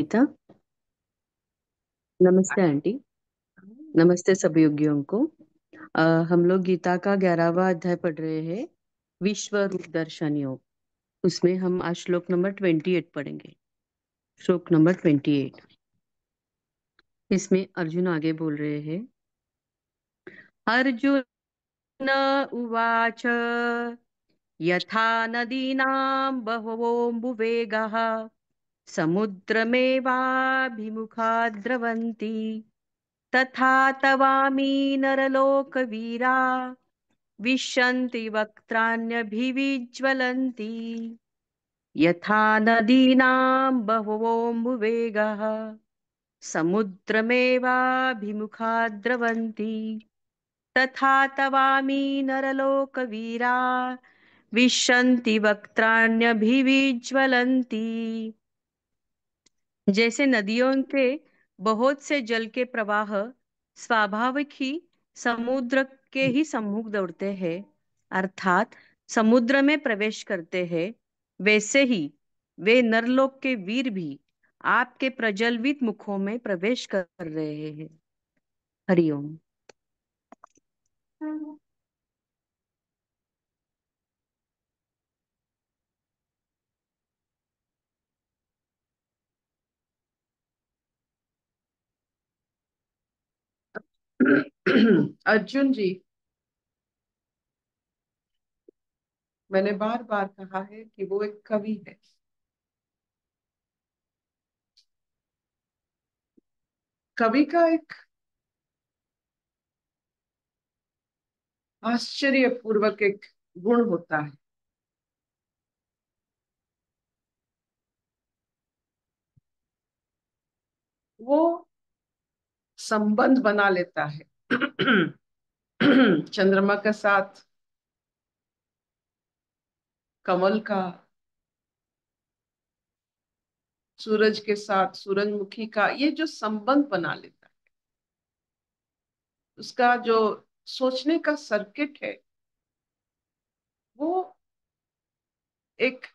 गीता। नमस्ते आंटी। नमस्ते सभी योगियों को। अ, हम लोग गीता का 11वां अध्याय पढ़ रहे हैं, विश्व रूप दर्शन योग। उसमें हम आज श्लोक नंबर 28 पढ़ेंगे। श्लोक नंबर 28। इसमें अर्जुन आगे बोल रहे हैं। अर्जुन उवाच यथा नदीनां बहवोऽम्बुवेगः समुद्रमेवाभिमुखा द्रवन्ति तथा तवामि नरलोकवीरा विशन्ति वक्त्राण्यभिविज्वलन्ति यथा नदीनां बहवोऽम्बुवेगः समुद्रमेवाभिमुखा द्रवन्ति तथा तवामि नरलोकवीरा विशन्ति वक्त्राण्यभिविज्वलन्ति। जैसे नदियों के बहुत से जल के प्रवाह स्वाभाविक ही समुद्र के ही सम्मुख दौड़ते हैं, अर्थात समुद्र में प्रवेश करते हैं, वैसे ही वे नरलोक के वीर भी आपके प्रज्वलित मुखों में प्रवेश कर रहे हैं। हरिओम। अर्जुन जी, मैंने बार बार कहा है कि वो एक कवि है। कवि का एक आश्चर्यपूर्वक एक गुण होता है। वो संबंध बना लेता है चंद्रमा के साथ कमल का, सूरज के साथ सूरजमुखी का, ये जो संबंध बना लेता है, उसका जो सोचने का सर्किट है, वो एक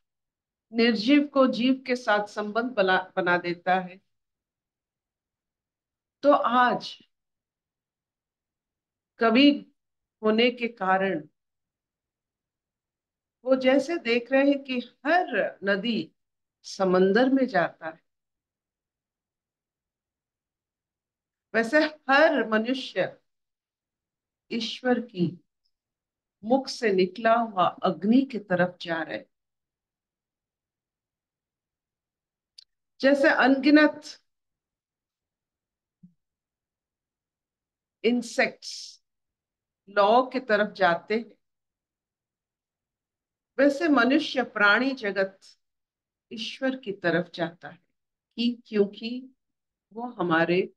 निर्जीव को जीव के साथ संबंध बना देता है। तो आज कवि होने के कारण वो जैसे देख रहे हैं कि हर नदी समंदर में जाता है, वैसे हर मनुष्य ईश्वर की मुख से निकला हुआ अग्नि की तरफ जा रहे हैं। जैसे अनगिनत इंसेक्ट्स लौ की तरफ जाते हैं, वैसे मनुष्य प्राणी जगत ईश्वर की तरफ जाता है। क्योंकि वो हमारे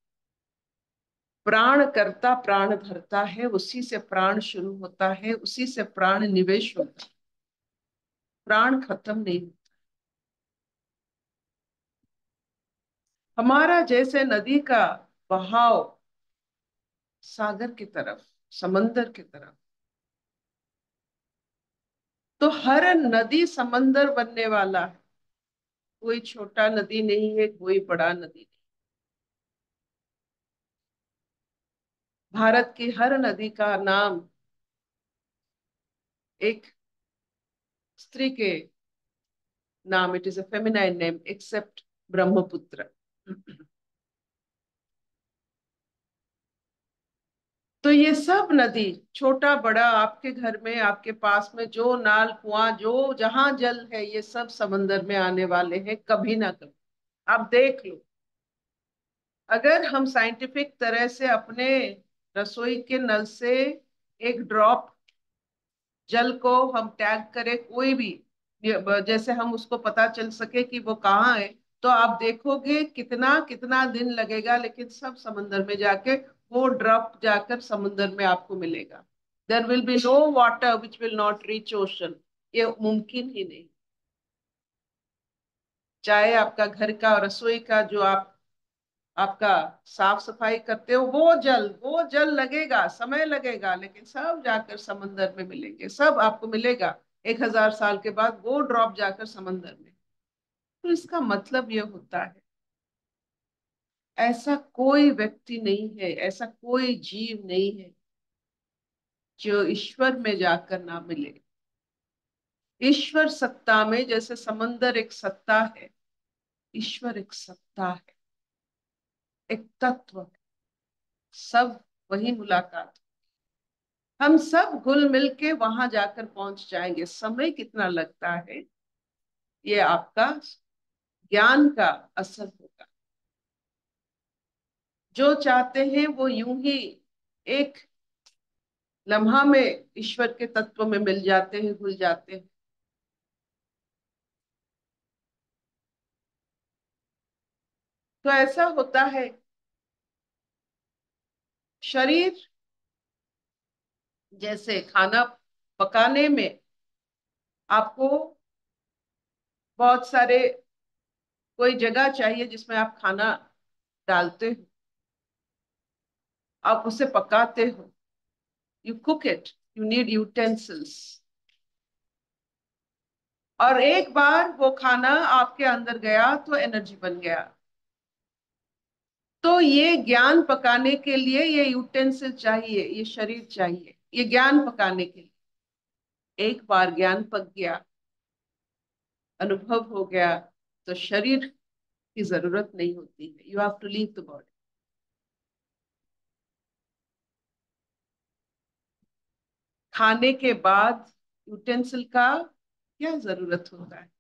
प्राण करता, प्राण धरता है, उसी से प्राण शुरू होता है, उसी से प्राण निवेश होता है, प्राण खत्म नहीं होता। हमारा जैसे नदी का बहाव सागर की तरफ, समंदर की तरफ, तो हर नदी समंदर बनने वाला है। कोई छोटा नदी नहीं है, कोई बड़ा नदी नहीं। भारत की हर नदी का नाम एक स्त्री के नाम, it is a feminine name except Brahmaputra. तो ये सब नदी, छोटा बड़ा, आपके घर में, आपके पास में जो नाल कुआं, जो जहां जल है, ये सब समंदर में आने वाले हैं कभी ना कभी। आप देख लो, अगर हम साइंटिफिक तरह से अपने रसोई के नल से एक ड्रॉप जल को हम टैग करें, कोई भी, जैसे हम उसको पता चल सके कि वो कहाँ है, तो आप देखोगे कितना कितना दिन लगेगा, लेकिन सब समंदर में जाके वो ड्रॉप जाकर समुद्र में आपको मिलेगा। There will be no water which will not reach ocean. ये मुमकिन ही नहीं। चाहे आपका घर का रसोई का जो आप आपका साफ सफाई करते हो, वो जल लगेगा, समय लगेगा, लेकिन सब जाकर समंदर में मिलेंगे, सब आपको मिलेगा 1000 साल के बाद वो ड्रॉप जाकर समंदर में। तो इसका मतलब ये होता है ऐसा कोई व्यक्ति नहीं है, ऐसा कोई जीव नहीं है जो ईश्वर में जाकर ना मिले। ईश्वर सत्ता में, जैसे समंदर एक सत्ता है, ईश्वर एक सत्ता है, एक तत्व है। सब वही मुलाकात, हम सब घुल मिल के वहां जाकर पहुंच जाएंगे। समय कितना लगता है, ये आपका ज्ञान का असर होगा। जो चाहते हैं वो यूं ही एक लम्हा में ईश्वर के तत्व में मिल जाते हैं, घुल जाते हैं। तो ऐसा होता है, शरीर जैसे खाना पकाने में आपको बहुत सारे, कोई जगह चाहिए जिसमें आप खाना डालते हो, आप उसे पकाते हो, you cook it, you need utensils. और एक बार वो खाना आपके अंदर गया तो एनर्जी बन गया। तो ये ज्ञान पकाने के लिए ये यूटेंसिल चाहिए, ये शरीर चाहिए, ये ज्ञान पकाने के लिए। एक बार ज्ञान पक गया, अनुभव हो गया, तो शरीर की जरूरत नहीं होती है। You have to leave the body. खाने के बाद यूटेंसिल का क्या जरूरत होता है?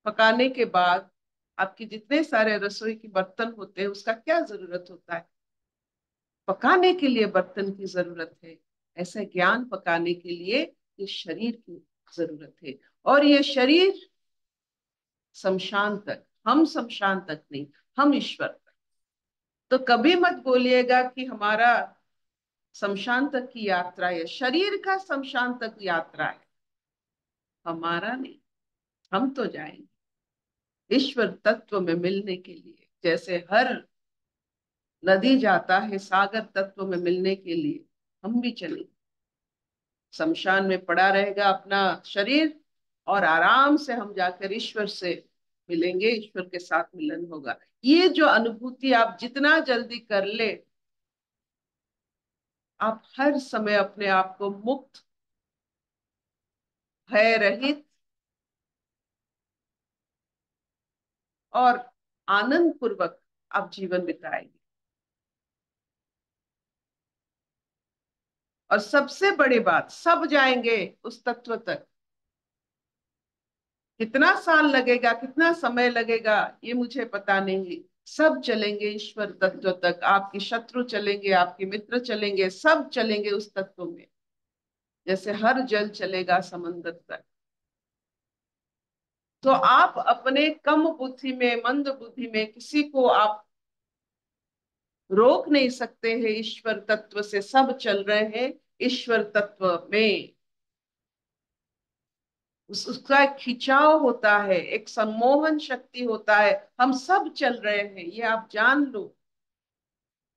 पकाने के बाद आपके जितने सारे रसोई के बर्तन होते हैं, उसका क्या जरूरत होता है? पकाने के लिए बर्तन की जरूरत है। ऐसे ज्ञान पकाने के लिए ये शरीर की जरूरत है। और ये शरीर शमशान तक, हम शमशान तक नहीं, हम ईश्वर तक। तो कभी मत बोलिएगा कि हमारा शमशान तक की यात्रा है। शरीर का शमशान तक यात्रा है, हमारा नहीं। हम तो जाएंगे ईश्वर तत्व में मिलने के लिए, जैसे हर नदी जाता है सागर तत्व में मिलने के लिए, हम भी चलेंगे। शमशान में पड़ा रहेगा अपना शरीर, और आराम से हम जाकर ईश्वर से मिलेंगे, ईश्वर के साथ मिलन होगा। ये जो अनुभूति आप जितना जल्दी कर ले, आप हर समय अपने आप को मुक्त, भय रहित और आनंद पूर्वक आप जीवन बिताएंगे। और सबसे बड़ी बात, सब जाएंगे उस तत्व तक। कितना साल लगेगा, कितना समय लगेगा, ये मुझे पता नहीं। सब चलेंगे ईश्वर तत्व तक। आपके शत्रु चलेंगे, आपके मित्र चलेंगे, सब चलेंगे उस तत्व में, जैसे हर जल चलेगा समंदर तक। तो आप अपने कम बुद्धि में, मंद बुद्धि में किसी को आप रोक नहीं सकते हैं। ईश्वर तत्व से सब चल रहे हैं, ईश्वर तत्व में उसका एक खिंचाव होता है, एक सम्मोहन शक्ति होता है। हम सब चल रहे हैं, ये आप जान लो।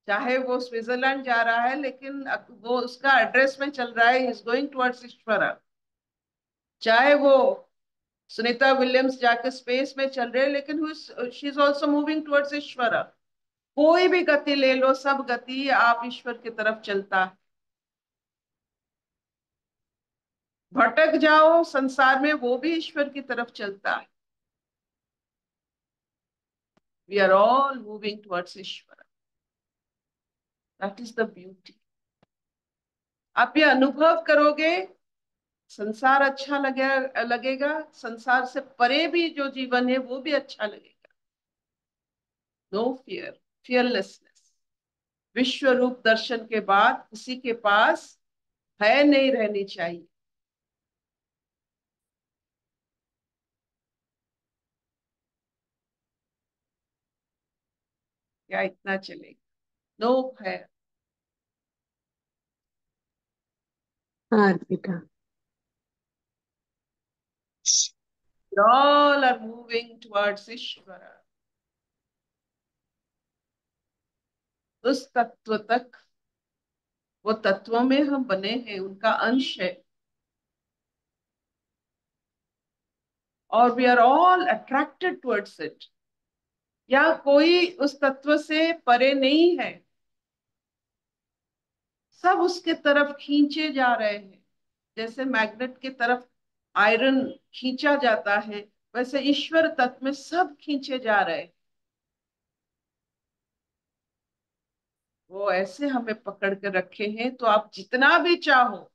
चाहे वो स्विट्जरलैंड जा रहा है, लेकिन वो उसका एड्रेस में चल रहा है, इज गोइंग टुवर्ड्स ईश्वर। चाहे वो सुनीता विलियम्स जाकर स्पेस में चल रहे हैं, लेकिन she is also moving towards ईश्वर। कोई भी गति ले लो, सब गति आप ईश्वर की तरफ चलता है। भटक जाओ संसार में, वो भी ईश्वर की तरफ चलता है। We are all moving towards Ishwar. That is the beauty. आप ये अनुभव करोगे, संसार अच्छा लगेगा। संसार से परे भी जो जीवन है वो भी अच्छा लगेगा। No fear, fearlessness. विश्व रूप दर्शन के बाद किसी के पास भय नहीं रहनी चाहिए। क्या इतना चलेगा? नो भय। हाँ बेटा। ऑल आर मूविंग टुवर्ड्स ईश्वर। उस तत्व तक, वो तत्वों में हम बने हैं, उनका अंश है। और we are all attracted towards it. या कोई उस तत्व से परे नहीं है, सब उसके तरफ खींचे जा रहे हैं। जैसे मैग्नेट की तरफ आयरन खींचा जाता है, वैसे ईश्वर तत्व में सब खींचे जा रहे हैं। वो ऐसे हमें पकड़ कर रखे हैं, तो आप जितना भी चाहो,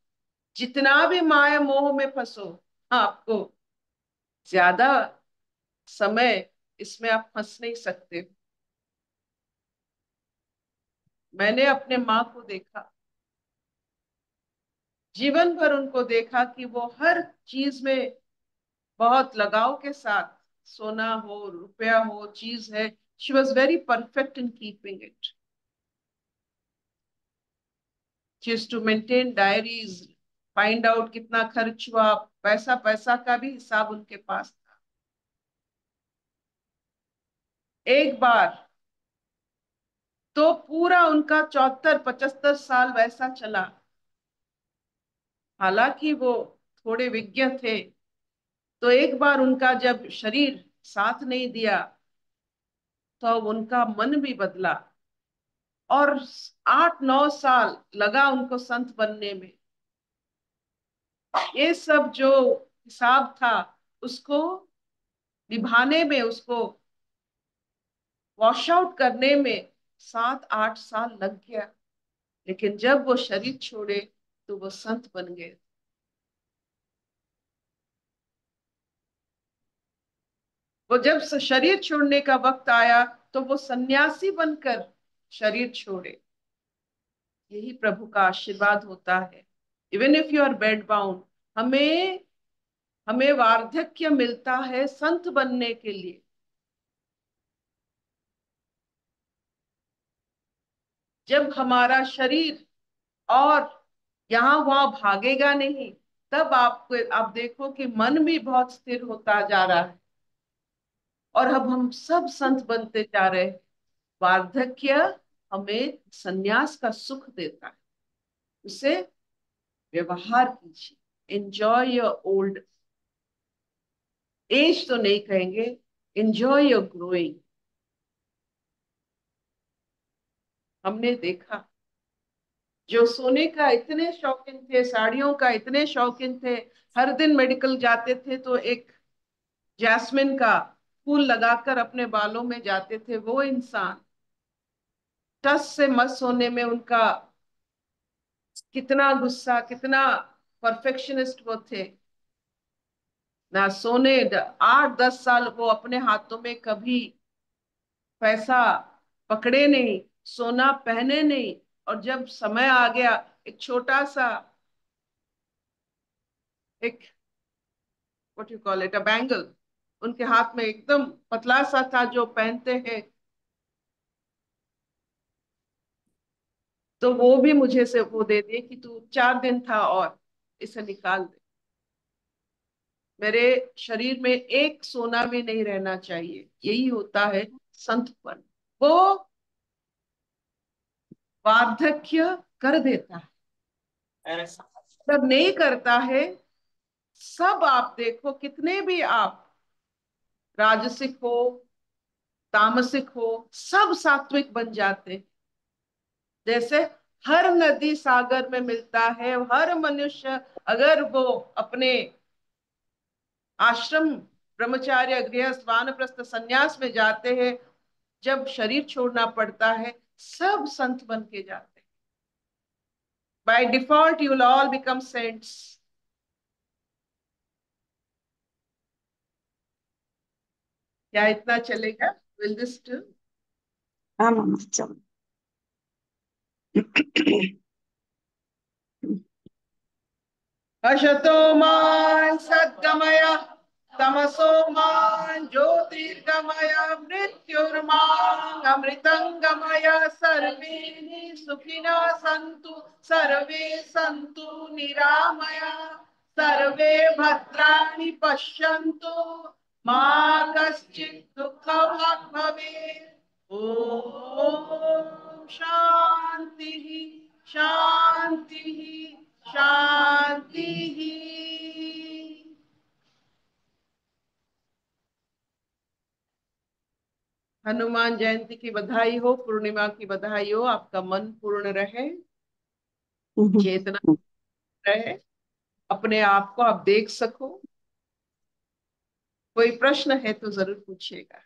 जितना भी माया मोह में फंसो, आपको ज्यादा समय इसमें आप फंस नहीं सकते। मैंने अपने माँ को देखा, जीवन भर उनको देखा कि वो हर चीज में बहुत लगाव के साथ, सोना हो, रुपया हो, चीज है, she was very perfect in keeping it. She used to maintain diaries, find out कितना खर्च हुआ, पैसा पैसा का भी हिसाब उनके पास था। एक बार तो पूरा उनका 74-75 साल वैसा चला। हालांकि वो थोड़े विज्ञ थे, तो एक बार उनका जब शरीर साथ नहीं दिया, तो उनका मन भी बदला, और 8-9 साल लगा उनको संत बनने में। ये सब जो हिसाब था, उसको निभाने में, उसको वॉश आउट करने में 7-8 साल लग गया। लेकिन जब वो शरीर छोड़े, तो वो संत बन गए। वो जब शरीर छोड़ने का वक्त आया, तो वो सन्यासी बनकर शरीर छोड़े। यही प्रभु का आशीर्वाद होता है। Even if you are bed bound, हमें हमें वार्धक्य मिलता है संत बनने के लिए। जब हमारा शरीर और यहाँ वहां भागेगा नहीं, तब आपको, आप देखो कि मन भी बहुत स्थिर होता जा रहा है, और अब हम सब संत बनते जा रहे हैं। वार्धक्य हमें सन्यास का सुख देता है। उसे व्यवहार कीजिए, एंजॉय योर ओल्ड एज तो नहीं कहेंगे, एंजॉय योर ग्रोइंग। हमने देखा, जो सोने का इतने शौकीन थे, साड़ियों का इतने शौकीन थे, हर दिन मेडिकल जाते थे तो एक जैस्मिन का फूल लगाकर अपने बालों में जाते थे, वो इंसान टस से मस होने में उनका कितना गुस्सा, कितना परफेक्शनिस्ट वो थे। ना सोने, 8-10 साल वो अपने हाथों में कभी पैसा पकड़े नहीं, सोना पहने नहीं। और जब समय आ गया, एक छोटा सा, एक what you call it, a bangle, उनके हाथ में एकदम पतला सा था जो पहनते हैं, तो वो भी मुझे से वो दे दिए कि तू 4 दिन था और इसे निकाल दे। मेरे शरीर में एक सोना भी नहीं रहना चाहिए। यही होता है संतपन। वो वार्धक्य कर देता है, जब नहीं करता है, सब आप देखो, कितने भी आप राजसिक हो, तामसिक हो, सब सात्विक बन जाते हैं। जैसे हर नदी सागर में मिलता है, हर मनुष्य अगर वो अपने आश्रम, ब्रह्मचार्य, गृहस्थ, वानप्रस्थ, संन्यास में जाते हैं, जब शरीर छोड़ना पड़ता है, सब संत बन के जाते हैं। By default you will all become saints. क्या इतना चलेगा? Will this do? ஆமாம் அச்சம். असतो मां सद्गमय, तमसो मां ज्योतिर्गमय, मृत्युर्मां अमृतंगमय। सर्वे सुखिनः सन्तु, सर्वे सन्तु निरामया, सर्वे भद्राणि पश्यन्तु, मा कश्चित् दुःखभाग् भवेत्। ओम शांति, शांति, शांति। हनुमान जयंती की बधाई हो, पूर्णिमा की बधाई हो। आपका मन पूर्ण रहे, हम्म, चेतना रहे, अपने आप को आप देख सको। कोई प्रश्न है तो जरूर पूछिएगा।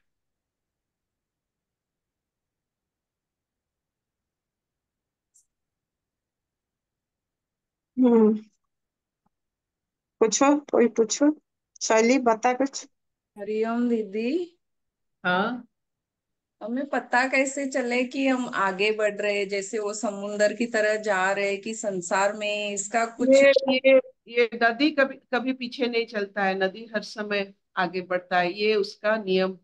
हम्म, पूछो, कोई पूछो। शैली बता कुछ। हरिओम दीदी। हाँ, हमें पता कैसे चले कि हम आगे बढ़ रहे, जैसे वो समुंदर की तरह जा रहे, कि संसार में इसका कुछ। ये ये ये नदी कभी कभी पीछे नहीं चलता है, नदी हर समय आगे बढ़ता है, ये उसका नियम।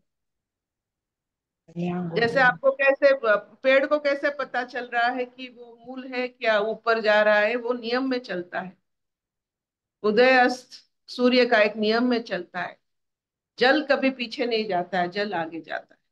जैसे आपको कैसे पेड़ को कैसे पता चल रहा है कि वो मूल है क्या ऊपर जा रहा है, वो नियम में चलता है। उदय अस्त सूर्य का एक नियम में चलता है। जल कभी पीछे नहीं जाता है, जल आगे जाता है।